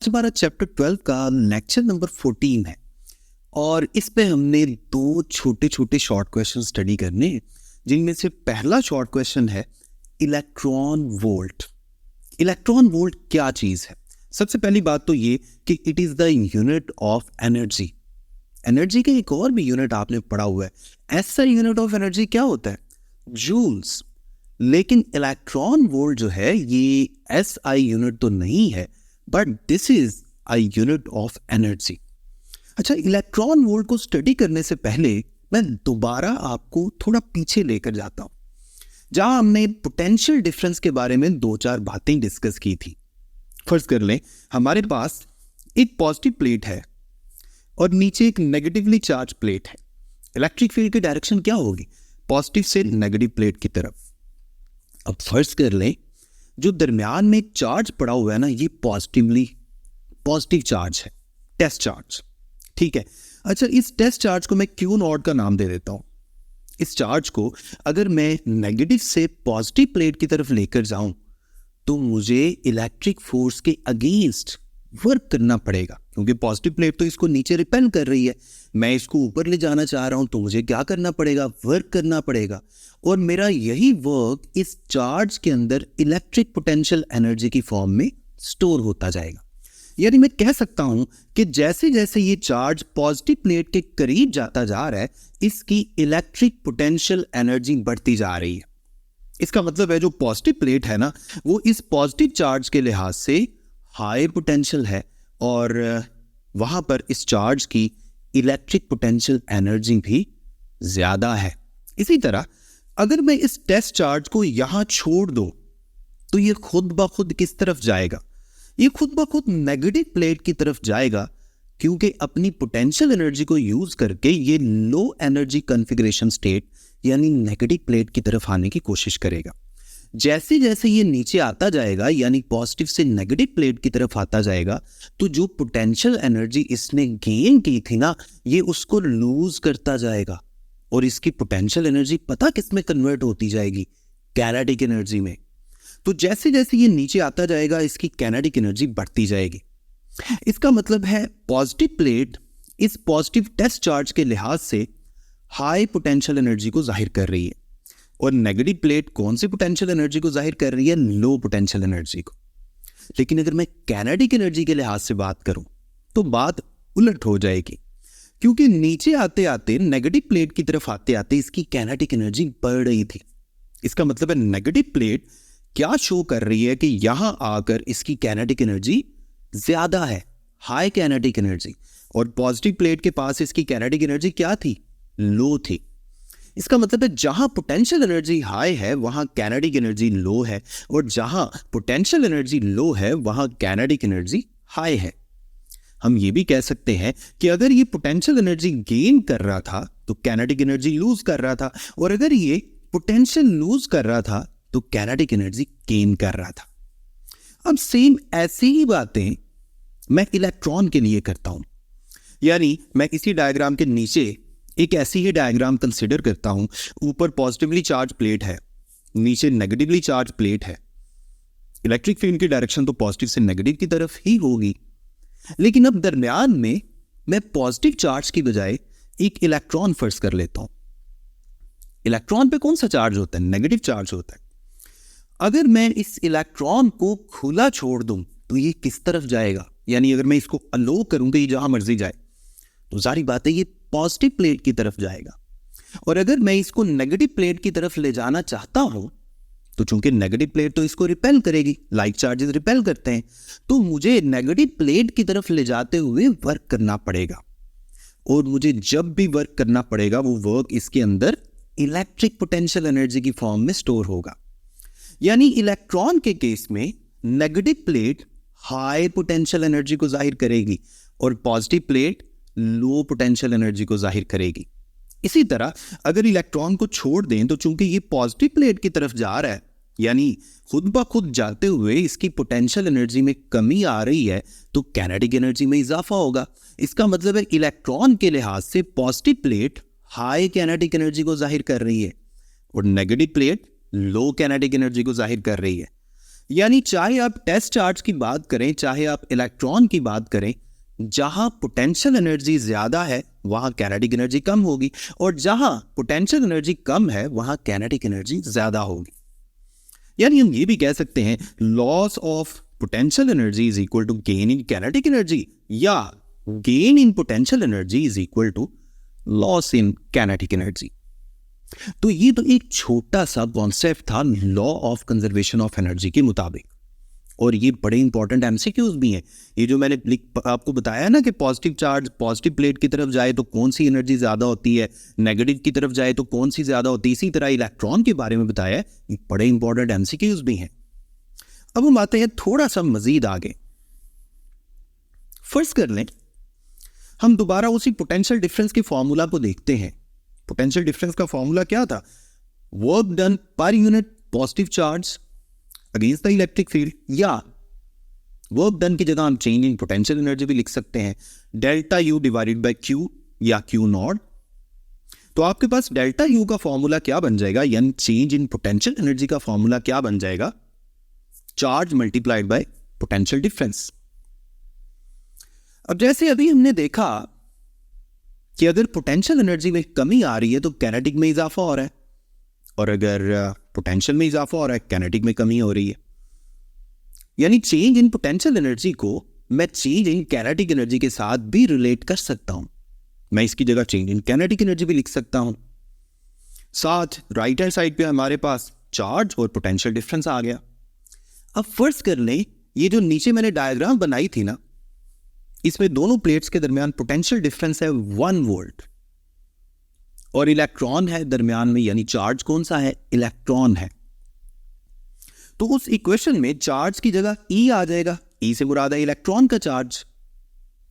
हमारा चैप्टर 12 का lecture number 14 है और इस पे हमने दो छोटे छोटे शॉर्ट क्वेश्चन स्टडी करने हैं, जिनमें से पहला शॉर्ट क्वेश्चन है इलेक्ट्रॉन वोल्ट। इलेक्ट्रॉन वोल्ट क्या चीज है? सबसे पहली बात तो ये कि it is the unit of energy. Energy के एक और भी यूनिट आपने पढ़ा हुआ है, ऐसा यूनिट ऑफ एनर्जी क्या होता है? जूल्स। लेकिन इलेक्ट्रॉन वोल्ट जो है ये एसआई यूनिट तो नहीं है, but this is a unit of energy. अच्छा, इलेक्ट्रॉन वोल्ट को स्टडी करने से पहले मैं दोबारा आपको थोड़ा पीछे लेकर जाता हूं, जहां हमने पोटेंशियल डिफरेंस के बारे में दो चार बातें डिस्कस की थी। फर्ज कर लें हमारे पास एक पॉजिटिव प्लेट है और नीचे एक नेगेटिवली चार्ज प्लेट है। इलेक्ट्रिक फील्ड की डायरेक्शन क्या होगी? पॉजिटिव से नेगेटिव प्लेट की तरफ। अब फर्ज कर लें जो दरमियान में एक चार्ज पड़ा हुआ है ना, ये पॉजिटिव चार्ज है, टेस्ट चार्ज। ठीक है। अच्छा, इस टेस्ट चार्ज को मैं क्यू नॉट का नाम दे देता हूं। इस चार्ज को अगर मैं नेगेटिव से पॉजिटिव प्लेट की तरफ लेकर जाऊं तो मुझे इलेक्ट्रिक फोर्स के अगेंस्ट वर्क करना पड़ेगा, क्योंकि पॉजिटिव प्लेट तो इसको नीचे रिपेल कर रही है। मैं इसको ऊपर ले जाना चाह रहा हूं तो मुझे क्या करना पड़ेगा? वर्क करना पड़ेगा। और मेरा यही वर्क इस चार्ज के अंदर इलेक्ट्रिक पोटेंशियल एनर्जी की फॉर्म में स्टोर होता जाएगा। यानी मैं कह सकता हूं कि जैसे जैसे ये चार्ज पॉजिटिव प्लेट के करीब जाता जा रहा है, इसकी इलेक्ट्रिक पोटेंशियल एनर्जी बढ़ती जा रही है। इसका मतलब है जो पॉजिटिव प्लेट है ना, वो इस पॉजिटिव चार्ज के लिहाज से हाई पोटेंशियल है और वहां पर इस चार्ज की इलेक्ट्रिक पोटेंशियल एनर्जी भी ज्यादा है। इसी तरह अगर मैं इस टेस्ट चार्ज को यहां छोड़ दूं तो ये खुद ब खुद किस तरफ जाएगा? ये खुद ब खुद नेगेटिव प्लेट की तरफ जाएगा, क्योंकि अपनी पोटेंशियल एनर्जी को यूज करके ये लो एनर्जी कॉन्फ़िगरेशन स्टेट यानी नेगेटिव प्लेट की तरफ आने की कोशिश करेगा। जैसे जैसे ये नीचे आता जाएगा, यानी पॉजिटिव से नेगेटिव प्लेट की तरफ आता जाएगा, तो जो पोटेंशियल एनर्जी इसने गेन की थी ना, ये उसको लूज करता जाएगा। और इसकी पोटेंशियल एनर्जी पता किस में कन्वर्ट होती जाएगी? कैनेटिक एनर्जी में। तो जैसे जैसे ये नीचे आता जाएगा, इसकी कैनेटिक एनर्जी बढ़ती जाएगी। इसका मतलब है पॉजिटिव प्लेट इस पॉजिटिव टेस्ट चार्ज के लिहाज से हाई पोटेंशियल एनर्जी को जाहिर कर रही है, और नेगेटिव प्लेट कौन सी पोटेंशियल एनर्जी को जाहिर कर रही है? लो पोटेंशियल एनर्जी को। लेकिन अगर मैं कैनेटिक एनर्जी के लिहाज से बात करूं तो बात उलट हो जाएगी, क्योंकि नीचे आते आते नेगेटिव प्लेट की तरफ आते आते इसकी कैनेटिक एनर्जी बढ़ रही थी। इसका मतलब है नेगेटिव प्लेट क्या शो कर रही है कि यहां आकर इसकी कैनेटिक एनर्जी ज्यादा है, हाई कैनेटिक एनर्जी, और पॉजिटिव प्लेट के पास इसकी कैनेटिक एनर्जी क्या थी? लो थी। इसका मतलब है जहां पोटेंशियल एनर्जी हाई है वहां कैनेटिक एनर्जी लो है, और जहां पोटेंशियल एनर्जी लो है वहां कैनेटिक एनर्जी हाई है। हम ये भी कह सकते हैं कि अगर ये पोटेंशियल एनर्जी गेन कर रहा था तो कैनेटिक एनर्जी लूज कर रहा था, और अगर ये पोटेंशियल लूज कर रहा था तो कैनेटिक एनर्जी गेन कर रहा था। अब सेम ऐसी ही बातें मैं इलेक्ट्रॉन के लिए करता हूं। यानी मैं इसी डायग्राम के नीचे एक ऐसी ही डायग्राम कंसिडर करता हूं। ऊपर पॉजिटिवली चार्ज प्लेट है, नीचे नेगेटिवली चार्ज प्लेट है। इलेक्ट्रिक फील्ड की डायरेक्शन तो पॉजिटिव से नेगेटिव की तरफ ही होगी, लेकिन अब दरमियान में मैं पॉजिटिव चार्ज की बजाय एक इलेक्ट्रॉन फर्ज कर लेता हूं। इलेक्ट्रॉन पे कौन सा चार्ज होता है? नेगेटिव चार्ज होता है। अगर मैं इस इलेक्ट्रॉन को खुला छोड़ दूं तो ये किस तरफ जाएगा? यानी अगर मैं इसको अलो करूं तो ये जहां मर्जी जाए, तो सारी बातें ये पॉजिटिव प्लेट की तरफ जाएगा। और अगर मैं इसको नेगेटिव प्लेट की तरफ ले जाना चाहता हूं तो चूंकि नेगेटिव प्लेट तो इसको रिपेल करेगी, लाइक चार्जेस रिपेल करते हैं, तो मुझे नेगेटिव प्लेट की तरफ ले जाते हुए वर्क करना पड़ेगा। और मुझे जब भी वर्क करना पड़ेगा वो वर्क इसके अंदर इलेक्ट्रिक पोटेंशियल एनर्जी की फॉर्म में स्टोर होगा। यानी इलेक्ट्रॉन के केस में negative plate high potential energy को जाहिर करेगी और positive plate low potential energy को जाहिर करेगी। इसी तरह अगर इलेक्ट्रॉन को छोड़ दें तो चूंकि ये पॉजिटिव प्लेट की तरफ जा रहा है, यानी खुद ब खुद जाते हुए इसकी पोटेंशियल एनर्जी में कमी आ रही है, तो कैनेटिक एनर्जी में इजाफा होगा। इसका मतलब है इलेक्ट्रॉन के लिहाज से positive plate high kinetic energy को जाहिर कर रही है और नेगेटिव प्लेट लो कैनेटिक एनर्जी को जाहिर कर रही है। यानी चाहे आप टेस्ट चार्ज की बात करें, चाहे आप इलेक्ट्रॉन की बात करें, जहां पोटेंशियल एनर्जी ज्यादा है वहां कैनेटिक एनर्जी कम होगी, और जहां पोटेंशियल एनर्जी कम है वहां कैनेटिक एनर्जी ज्यादा होगी। यानी हम ये भी कह सकते हैं loss of potential energy is equal to gain in kinetic energy, या gain in potential energy is equal to loss in kinetic energy. तो ये तो एक छोटा सा कॉन्सेप्ट था law of conservation of energy के मुताबिक, और ये बड़े इंपॉर्टेंट एमसीक्यूज भी हैं। ये जो मैंने आपको बताया ना कि पॉजिटिव चार्ज पॉजिटिव प्लेट की तरफ जाए तो कौन सी एनर्जी ज़्यादा होती है, नेगेटिव की तरफ जाए तो कौन सी ज़्यादा होती है, इसी तरह इलेक्ट्रॉन के बारे में बताया है, ये बड़े इंपॉर्टेंट एमसीक्यूज भी हैं। अब हम आते हैं थोड़ा सा मजीद आगे। फर्स्ट कर लें, हम दोबारा उसी पोटेंशियल डिफरेंस के फॉर्मूला को देखते हैं। पोटेंशियल डिफरेंस का फॉर्मूला क्या था? Work done per unit positive charge against the electric field, या वर्क डन की जगह हम चेंज इन पोटेंशियल एनर्जी भी लिख सकते हैं, delta U divided by Q या क्यू नॉट। तो आपके पास डेल्टा यू का फॉर्मूला क्या बन जाएगा, यानी चेंज इन पोटेंशियल एनर्जी का फॉर्मूला क्या बन जाएगा? Charge multiplied by potential difference. अब जैसे अभी हमने देखा कि अगर पोटेंशियल एनर्जी में कमी आ रही है तो कैनेटिक में इजाफा हो रहा है, और अगर पोटेंशियल में इजाफा हो रहा है कैनेटिक में कमी हो रही है। यानी चेंज इन पोटेंशियल एनर्जी को मैं चेंज इन कैनेटिक एनर्जी के साथ भी रिलेट कर सकता हूं। मैं इसकी जगह चेंज इन कैनेटिक एनर्जी भी लिख सकता हूं। साथ राइट हैंड साइड पे हमारे पास चार्ज और पोटेंशियल डिफरेंस आ गया। अब फर्स्ट कर लें, ये जो नीचे मैंने डायग्राम बनाई थी ना, इसमें दोनों प्लेट्स के दरमियान पोटेंशियल डिफरेंस है 1 वोल्ट, और इलेक्ट्रॉन है दरमियान में, यानी चार्ज कौन सा है? इलेक्ट्रॉन है। तो उस इक्वेशन में चार्ज की जगह E आ जाएगा, E से मुराद है इलेक्ट्रॉन का चार्ज,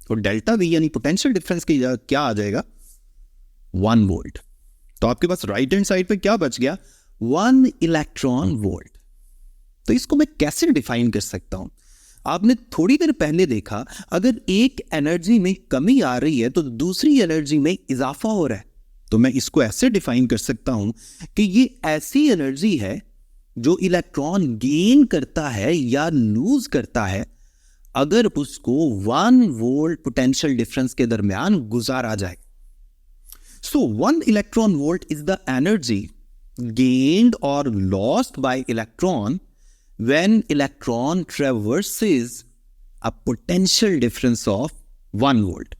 और डेल्टा V यानी पोटेंशियल डिफरेंस की जगह क्या आ जाएगा? 1 वोल्ट। तो आपके पास राइट हैंड साइड पे क्या बच गया? 1 इलेक्ट्रॉन वोल्ट। तो इसको मैं कैसे डिफाइन कर सकता हूं? आपने थोड़ी देर पहले देखा, अगर एक एनर्जी में कमी आ रही है तो दूसरी एनर्जी में इजाफा हो रहा है। तो मैं इसको ऐसे डिफाइन कर सकता हूं कि ये ऐसी एनर्जी है जो इलेक्ट्रॉन गेन करता है या लूज करता है अगर उसको 1 वोल्ट पोटेंशियल डिफरेंस के दरमियान गुजारा जाए। So 1 electron volt is the energy gained और lost by electron when electron traverses a potential difference of 1 volt।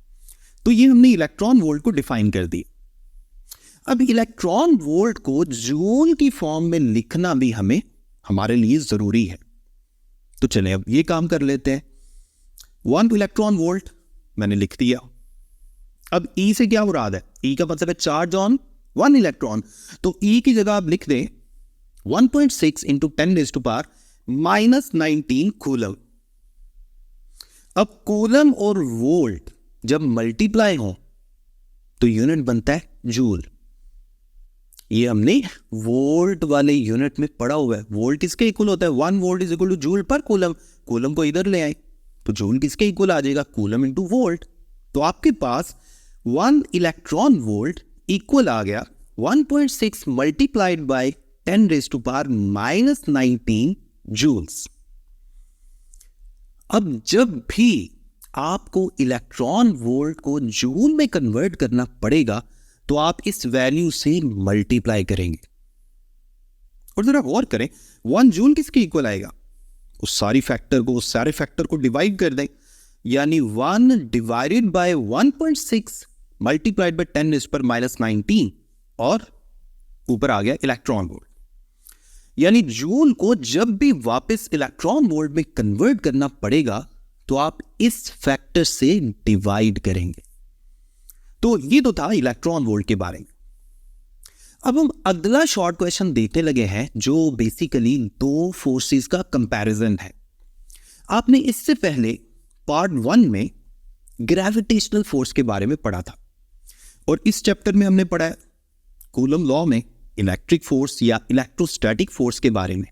तो ये हमने इलेक्ट्रॉन वोल्ट को डिफाइन कर दी। अब इलेक्ट्रॉन वोल्ट को जूल की फॉर्म में लिखना भी हमारे लिए जरूरी है। तो चलें अब ये काम कर लेते हैं। 1 इलेक्ट्रॉन वोल्ट मैंने लिख दिया। अब E से क्या मुराद है? E का मतलब है चार्ज ऑन 1 इलेक्ट्रॉन। तो E की जगह आप लिख दें 1.6 इंटू 10⁻⁻⁹ कूलम। अब कूलम और वोल्ट जब मल्टीप्लाई हो तो यूनिट बनता है जूल। ये हमने वोल्ट वाले यूनिट में पढ़ा हुआ है। वोल्ट किसके इक्वल होता है? 1 volt is equal two joule पर कूलम। कूलम को इधर ले आए तो जूल किसके इक्वल आ जाएगा? Coulomb into volt. तो आपके पास 1 इलेक्ट्रॉन वोल्ट इक्वल आ गया 1.6 मल्टीप्लाइड बाय 10⁻⁻⁹ जूल्स। अब जब भी आपको इलेक्ट्रॉन वोल्ट को जूल में कन्वर्ट करना पड़ेगा तो आप इस वैल्यू से मल्टीप्लाई करेंगे। और जरा गौर करें, 1 जूल किसके इक्वल आएगा? उस सारे फैक्टर को डिवाइड कर दें, यानी 1 डिवाइडेड बाय 1.6 मल्टीप्लाइड बाय 10⁻⁻⁹ और ऊपर आ गया इलेक्ट्रॉन वोल्ट। यानी जूल को जब भी वापस इलेक्ट्रॉन वोल्ट में कन्वर्ट करना पड़ेगा तो आप इस फैक्टर से डिवाइड करेंगे। तो ये तो था इलेक्ट्रॉन वोल्ट के बारे में। अब हम अगला शॉर्ट क्वेश्चन देखने लगे हैं जो बेसिकली 2 फोर्सेस का कंपैरिजन है। आपने इससे पहले पार्ट 1 में ग्रेविटेशनल फोर्स के बारे में पढ़ा था, और इस चैप्टर में हमने पढ़ा है कूलम लॉ में इलेक्ट्रिक फोर्स या इलेक्ट्रोस्टैटिक फोर्स के बारे में।